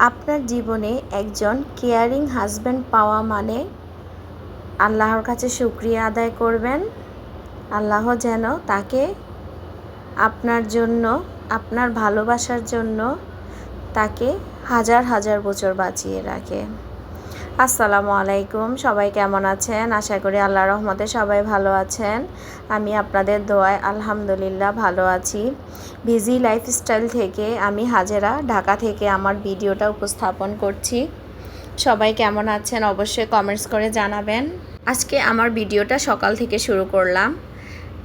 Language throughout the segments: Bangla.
আপনার জীবনে একজন কেয়ারিং হাজব্যান্ড পাওয়া মানে আল্লাহর কাছে শুকরিয়া আদায় করবেন। আল্লাহ যেন তাকে আপনার জন্য, আপনার ভালোবাসার জন্য তাকে হাজার হাজার বছর বাঁচিয়ে রাখে। আসসালামু আলাইকুম, সবাই কেমন আছেন? আশা করি আল্লাহর রহমতে সবাই ভালো আছেন। আমি আপনাদের দোয়ায় আলহামদুলিল্লাহ ভালো আছি। বিজি লাইফস্টাইল থেকে আমি হাজেরা, ঢাকা থেকে আমার ভিডিওটা উপস্থাপন করছি। সবাই কেমন আছেন অবশ্যই কমেন্টস করে জানাবেন। আজকে আমার ভিডিওটা সকাল থেকে শুরু করলাম।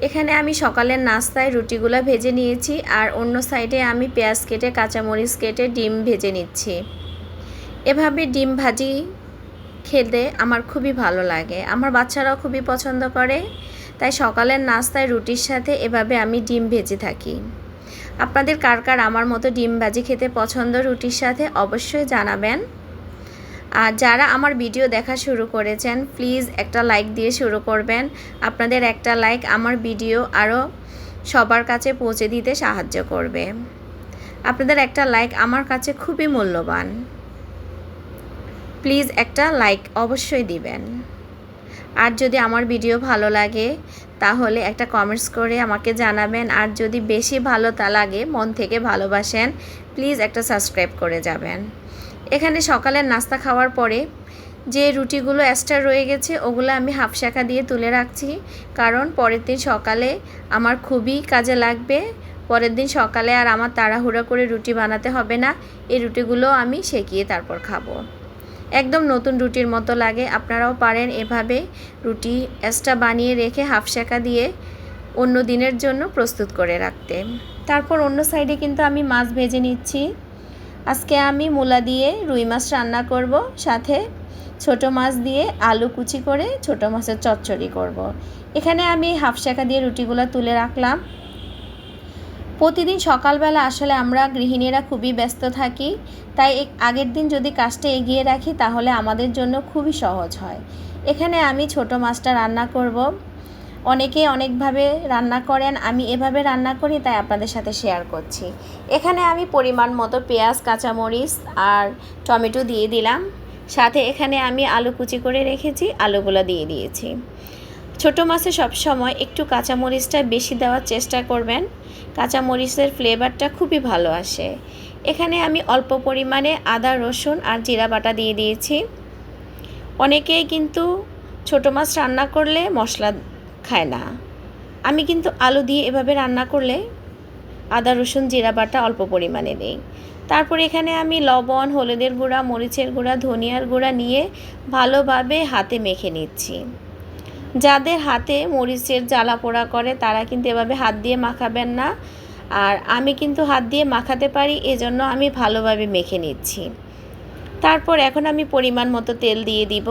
এখানে আমি সকালের নাস্তায় রুটিগুলো ভেজে নিয়েছি, আর অন্য সাইডে আমি পেঁয়াজ কেটে, কাঁচামরিচ কেটে ডিম ভেজে নিচ্ছি। এভাবে ডিম ভাজি খেতে আমার খুবই ভালো লাগে, আমার বাচ্চারাও খুবই পছন্দ করে। তাই সকালের নাস্তায় রুটির সাথে এভাবে আমি ডিম ভেজে থাকি। আপনাদের কার কার আমার মতো ডিম ভাজি খেতে পছন্দ রুটির সাথে অবশ্যই জানাবেন। আর যারা আমার ভিডিও দেখা শুরু করেছেন প্লিজ একটা লাইক দিয়ে শুরু করবেন। আপনাদের একটা লাইক আমার ভিডিও আরও সবার কাছে পৌঁছে দিতে সাহায্য করবে। আপনাদের একটা লাইক আমার কাছে খুবই মূল্যবান। প্লিজ একটা লাইক অবশ্যই দিবেন। আর যদি আমার ভিডিও ভালো লাগে তাহলে একটা কমেন্টস করে আমাকে জানাবেন। আর যদি বেশি ভালো তা লাগে, মন থেকে ভালোবাসেন, প্লিজ একটা সাবস্ক্রাইব করে যাবেন। এখানে সকালের নাস্তা খাওয়ার পরে যে রুটিগুলো এক্সট্রা রয়ে গেছে ওগুলো আমি হাফ শাঁকা দিয়ে তুলে রাখছি, কারণ পরের দিন সকালে আমার খুবই কাজে লাগবে। পরের দিন সকালে আর আমার তাড়াহুড়া করে রুটি বানাতে হবে না। এই রুটিগুলো আমি সেকিয়ে তারপর খাবো। একদম নতুন রুটির মতো লাগে। আপনারাও পারেন এভাবে রুটি এক্সট্রা বানিয়ে রেখে হাফ শাঁকা দিয়ে অন্য দিনের জন্য প্রস্তুত করে রাখতে। তারপর অন্য সাইডে কিন্তু আমি মাছ ভেজে নিচ্ছি। আজকে আমি মূলা দিয়ে রুই মাছ রান্না করব, সাথে ছোট মাছ দিয়ে আলু কুচি করে ছোট মাছের চচ্চড়ি করব। এখানে আমি হাফ শাঁকা দিয়ে রুটিগুলো তুলে রাখলাম। প্রতিদিন সকালবেলা আসলে আমরা গৃহিণীরা খুবই ব্যস্ত থাকি, তাই আগের দিন যদি কাজটা এগিয়ে রাখি তাহলে আমাদের জন্য খুবই সহজ হয়। এখানে আমি ছোট মাছটা রান্না করব। অনেকে অনেকভাবে রান্না করেন, আমি এভাবে রান্না করি, তাই আপনাদের সাথে শেয়ার করছি। এখানে আমি পরিমাণ মতো পেঁয়াজ, কাঁচামরিচ আর টমেটো দিয়ে দিলাম। সাথে এখানে আমি আলু কুচি করে রেখেছি, আলুগুলো দিয়ে দিয়েছি। ছোটো মাছে সবসময় একটু কাঁচামরিচটা বেশি দেওয়ার চেষ্টা করবেন, কাঁচামরিচের ফ্লেভারটা খুবই ভালো আসে। এখানে আমি অল্প পরিমাণে আদা, রসুন আর জিরা বাটা দিয়ে দিয়েছি। অনেকেই কিন্তু ছোটো মাছ রান্না করলে মশলা খায় না, আমি কিন্তু আলু দিয়ে এভাবে রান্না করলে আদা, রসুন, জিরা বাটা অল্প পরিমাণে দিই। তারপর এখানে আমি লবণ, হলুদের গুঁড়া, মরিচের গুঁড়া, ধনিয়ার গুঁড়া নিয়ে ভালোভাবে হাতে মেখে নিচ্ছি। যাদের হাতে মরিচের জ্বালা পোড়া করে তারা কিন্তু এভাবে হাত দিয়ে মাখাবেন না, আর আমি কিন্তু হাত দিয়ে মাখাতে পারি, এজন্য আমি ভালোভাবে মেখে নিচ্ছি। তারপর এখন আমি পরিমাণ মতো তেল দিয়ে দিব।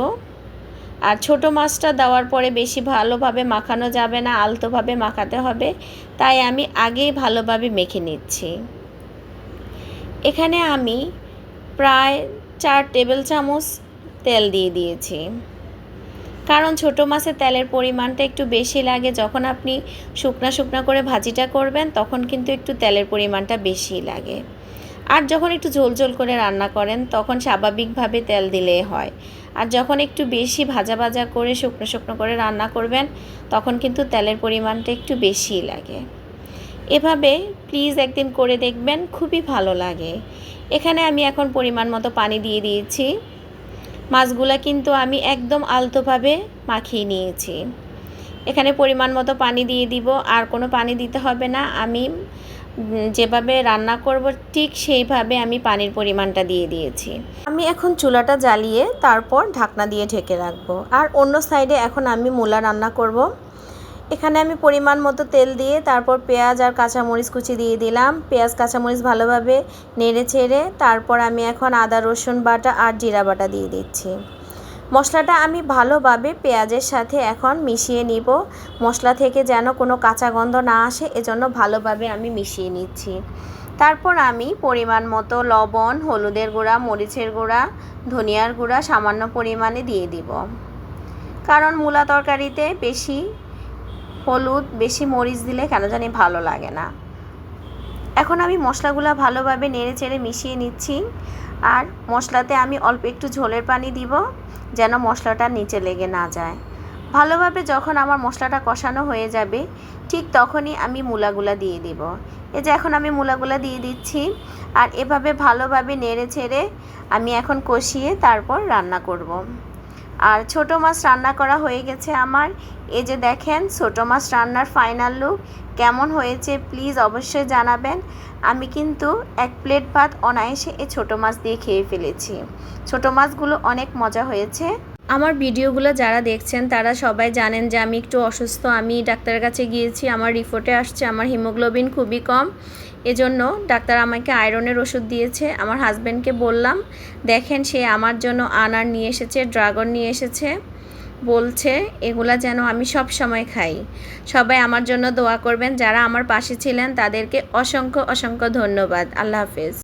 আর ছোটো মাছটা দেওয়ার পরে বেশি ভালোভাবে মাখানো যাবে না, আলতোভাবে মাখাতে হবে, তাই আমি আগেই ভালোভাবে মেখে নিচ্ছি। এখানে আমি প্রায় 4 টেবিল চামচ তেল দিয়ে দিয়েছি, কারণ ছোটো মাছের তেলের পরিমাণটা একটু বেশি লাগে। যখন আপনি শুকনা শুকনা করে ভাজিটা করবেন তখন কিন্তু একটু তেলের পরিমাণটা বেশি লাগে। আর যখন একটু ঝোল ঝোল করে রান্না করেন তখন স্বাভাবিকভাবে তেল দিলে হয়। আর যখন একটু বেশি ভাজা ভাজা করে শুকনো শুকনো করে রান্না করবেন তখন কিন্তু তেলের পরিমাণটা একটু বেশিই লাগে। এভাবে প্লিজ একদিন করে দেখবেন, খুবই ভালো লাগে। এখানে আমি এখন পরিমাণ মতো পানি দিয়ে দিয়েছি। মাছগুলা কিন্তু আমি একদম আলতোভাবে মাখিয়ে নিয়েছি। এখানে পরিমাণ মতো পানি দিয়ে দিব, আর কোনো পানি দিতে হবে না। আমি যেভাবে রান্না করব ঠিক সেইভাবে আমি পানির পরিমাণটা দিয়ে দিয়েছি। আমি এখন চুলাটা জ্বালিয়ে তারপর ঢাকনা দিয়ে ঢেকে রাখবো। আর অন্য সাইডে এখন আমি মূলা রান্না করব। এখানে আমি পরিমাণ মতো তেল দিয়ে তারপর পেঁয়াজ আর কাঁচামরিচ কুচি দিয়ে দিলাম। পেঁয়াজ, কাঁচামরিচ ভালোভাবে নেড়ে ছেড়ে তারপর আমি এখন আদা, রসুন বাটা আর জিরা বাটা দিয়ে দিচ্ছি। মশলাটা আমি ভালোভাবে পেঁয়াজের সাথে এখন মিশিয়ে নিব, মশলা থেকে যেন কোনো কাঁচা গন্ধ না আসে, এজন্য ভালোভাবে আমি মিশিয়ে নিচ্ছি। তারপর আমি পরিমাণ মতো লবণ, হলুদের গুঁড়া, মরিচের গুঁড়া, ধনিয়ার গুঁড়া সামান্য পরিমাণে দিয়ে দিব, কারণ মূলা তরকারিতে বেশি হলুদ, বেশি মরিচ দিলে কেন জানি ভালো লাগে না। এখন আমি মশলাগুলো ভালোভাবে নেড়ে চেড়ে মিশিয়ে নিচ্ছি। আর মশলাতে আমি অল্প একটু ঝোলের পানি দিব, যেন মশলাটা নিচে লেগে না যায়। ভালোভাবে যখন আমার মশলাটা কষানো হয়ে যাবে, ঠিক তখনই আমি মূলাগুলা দিয়ে দিব। এই যে এখন আমি মূলাগুলা দিয়ে দিচ্ছি, আর এভাবে ভালোভাবে নেড়ে ছেড়ে আমি এখন কষিয়ে তারপর রান্না করব। আর ছোট মাছ রান্না করা হয়ে গেছে আমার। এই যে দেখেন ছোট মাছ রান্নার ফাইনাল লুক কেমন হয়েছে প্লিজ অবশ্যই জানাবেন। আমি কিন্তু 1 প্লেট ভাত অনায়াসে এই ছোট মাছ দিয়ে খেয়ে ফেলেছি। ছোট মাছগুলো অনেক মজা হয়েছে। আমার ভিডিওগুলো যারা দেখছেন তারা সবাই জানেন যে আমি একটু অসুস্থ। আমি ডাক্তারের কাছে গিয়েছি, আমার রিপোর্টে আসছে আমার হিমোগ্লোবিন খুবই কম। এজন্য ডাক্তার আমাকে আয়রনের ওষুধ দিয়েছে। আমার হাজব্যান্ডকে বললাম, দেখেন সে আমার জন্য আনার নিয়ে এসেছে, ড্রাগন নিয়ে এসেছে, বলছে এগুলা যেন আমি সব সময় খাই। সবাই আমার জন্য দোয়া করবেন। যারা আমার পাশে ছিলেন তাদেরকে অসংখ্য অসংখ্য ধন্যবাদ। আল্লাহ হাফেজ।